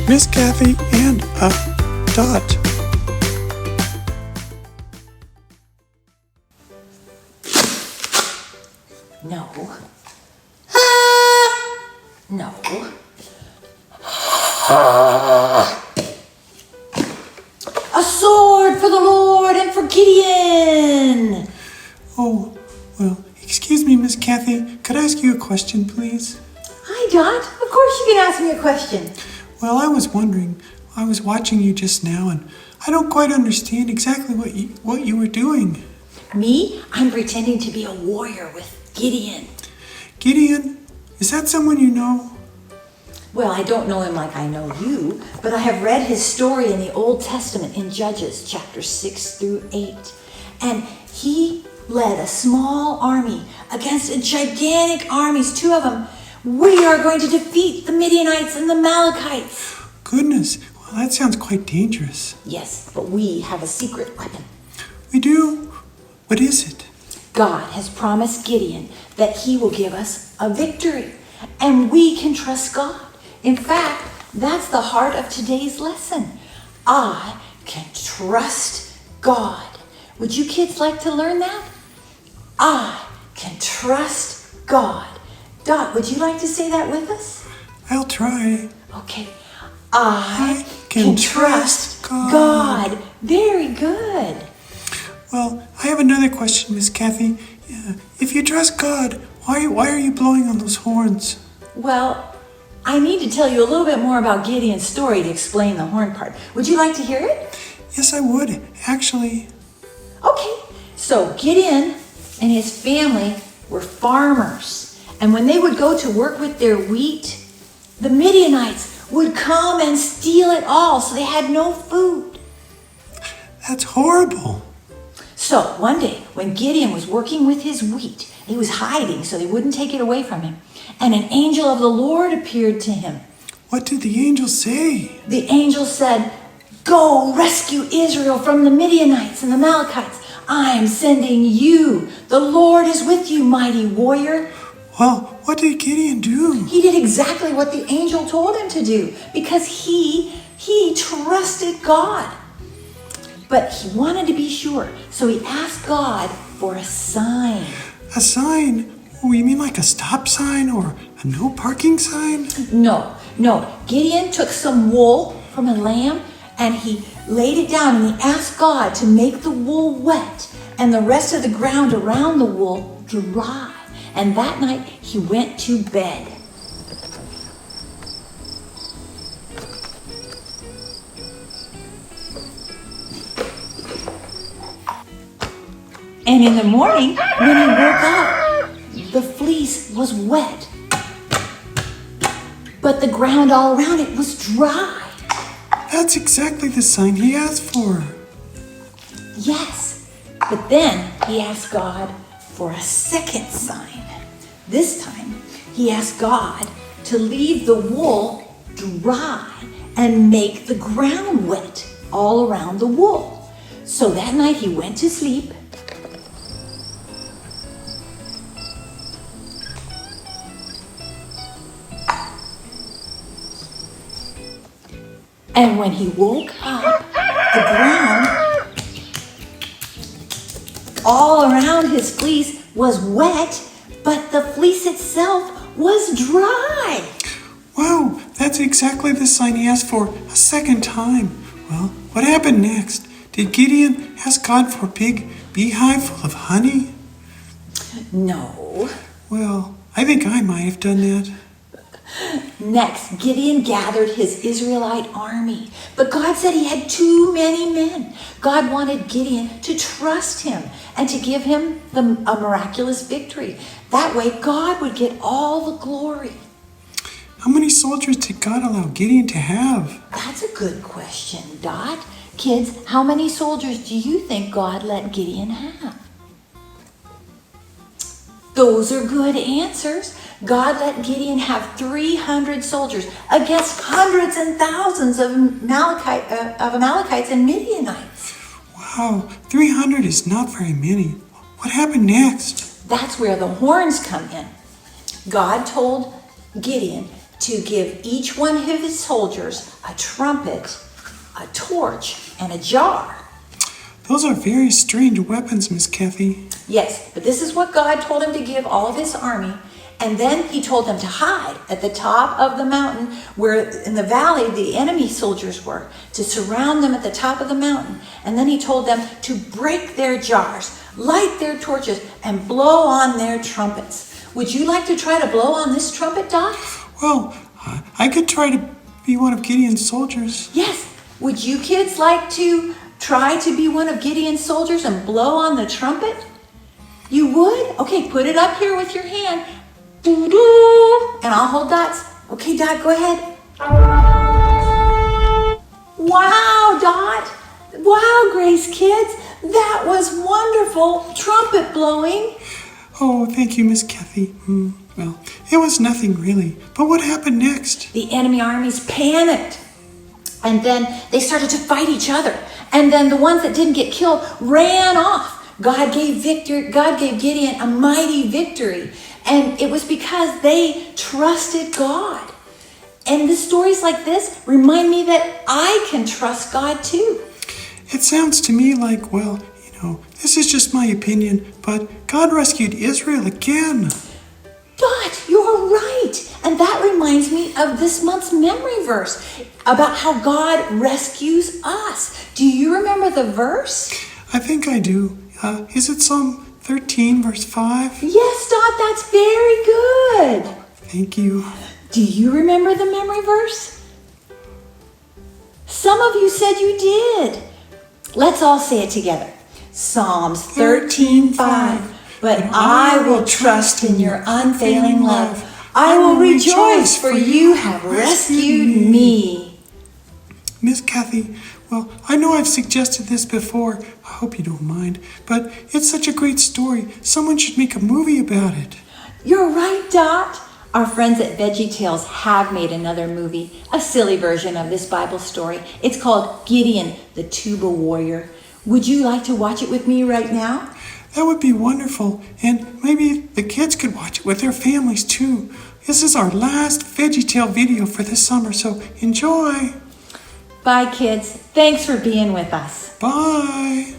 Miss Kathy and Dot. No. No. A sword for the Lord and for Gideon. Oh, well, excuse me, Miss Kathy. Could I ask you a question, please? Hi, Dot. Of course you can ask me a question. Well, I was wondering. I was watching you just now, and I don't quite understand exactly what you were doing. Me? I'm pretending to be a warrior with Gideon. Gideon? Is that someone you know? Well, I don't know him like I know you, but I have read his story in the Old Testament in Judges, chapters 6 through 8. And he led a small army against a gigantic armies, two of them. We are going to defeat the Midianites and the Amalekites. Goodness, well, that sounds quite dangerous. Yes, but we have a secret weapon. We do? What is it? God has promised Gideon that he will give us a victory, and we can trust God. In fact, that's the heart of today's lesson. I can trust God. Would you kids like to learn that? I can trust God. Dot, would you like to say that with us? I'll try. Okay. I can trust God. Very good. Well, I have another question, Miss Kathy. If you trust God, why are you blowing on those horns? Well, I need to tell you a little bit more about Gideon's story to explain the horn part. Would you like to hear it? Yes, I would, actually. Okay. So Gideon and his family were farmers. And when they would go to work with their wheat, the Midianites would come and steal it all, so they had no food. That's horrible. So one day, when Gideon was working with his wheat, he was hiding so they wouldn't take it away from him. And an angel of the Lord appeared to him. What did the angel say? The angel said, "Go rescue Israel from the Midianites and the Amalekites. I am sending you. The Lord is with you, mighty warrior." Well, what did Gideon do? He did exactly what the angel told him to do because he trusted God. But he wanted to be sure, so he asked God for a sign. A sign? Oh, you mean like a stop sign or a no parking sign? No. Gideon took some wool from a lamb and he laid it down and he asked God to make the wool wet and the rest of the ground around the wool dry. And that night he went to bed. And in the morning, when he woke up, the fleece was wet. But the ground all around it was dry. That's exactly the sign he asked for. Yes, but then he asked God for a second sign. This time, he asked God to leave the wool dry and make the ground wet all around the wool. So that night he went to sleep. And when he woke up, the ground all around his fleece was wet, but the fleece itself was dry. Wow, that's exactly the sign he asked for a second time. Well, what happened next? Did Gideon ask God for a big beehive full of honey? No. Well, I think I might have done that. Next, Gideon gathered his Israelite army, but God said he had too many men. God wanted Gideon to trust him and to give him a miraculous victory. That way, God would get all the glory. How many soldiers did God allow Gideon to have? That's a good question, Dot. Kids, how many soldiers do you think God let Gideon have? Those are good answers. God let Gideon have 300 soldiers against hundreds and thousands of Amalekites and Midianites. Wow, 300 is not very many. What happened next? That's where the horns come in. God told Gideon to give each one of his soldiers a trumpet, a torch, and a jar. Those are very strange weapons, Miss Kathy. Yes, but this is what God told him to give all of his army. And then he told them to hide at the top of the mountain where in the valley the enemy soldiers were, to surround them at the top of the mountain. And then he told them to break their jars, light their torches, and blow on their trumpets. Would you like to try to blow on this trumpet, Dot? Well, I could try to be one of Gideon's soldiers. Yes. Would you kids like to try to be one of Gideon's soldiers and blow on the trumpet? You would? Okay, put it up here with your hand. Doo-doo. And I'll hold Dot's. Okay, Dot, go ahead. Wow, Dot. Wow, Grace kids. That was wonderful trumpet blowing. Oh, thank you, Miss Kathy. Well, it was nothing really. But what happened next? The enemy armies panicked. And then they started to fight each other. And then the ones that didn't get killed ran off. God gave Gideon a mighty victory. And it was because they trusted God. And the stories like this remind me that I can trust God too. It sounds to me like, well, this is just my opinion, but God rescued Israel again. Dot, you're right. And that reminds me of this month's memory verse about how God rescues us. Do you remember the verse? I think I do. Is it Psalm 13, verse 5? Yes, Dot, that's very good. Thank you. Do you remember the memory verse? Some of you said you did. Let's all say it together. Psalms 13:5. But I will trust in your unfailing love. I will rejoice, for you have rescued me. Miss Kathy, well, I know I've suggested this before. I hope you don't mind. But it's such a great story. Someone should make a movie about it. You're right, Dot. Our friends at Veggie Tales have made another movie, a silly version of this Bible story. It's called Gideon, the Tuba Warrior. Would you like to watch it with me right now? That would be wonderful. And maybe the kids could watch it with their families too. This is our last Veggie Tale video for this summer, so enjoy. Bye, kids. Thanks for being with us. Bye.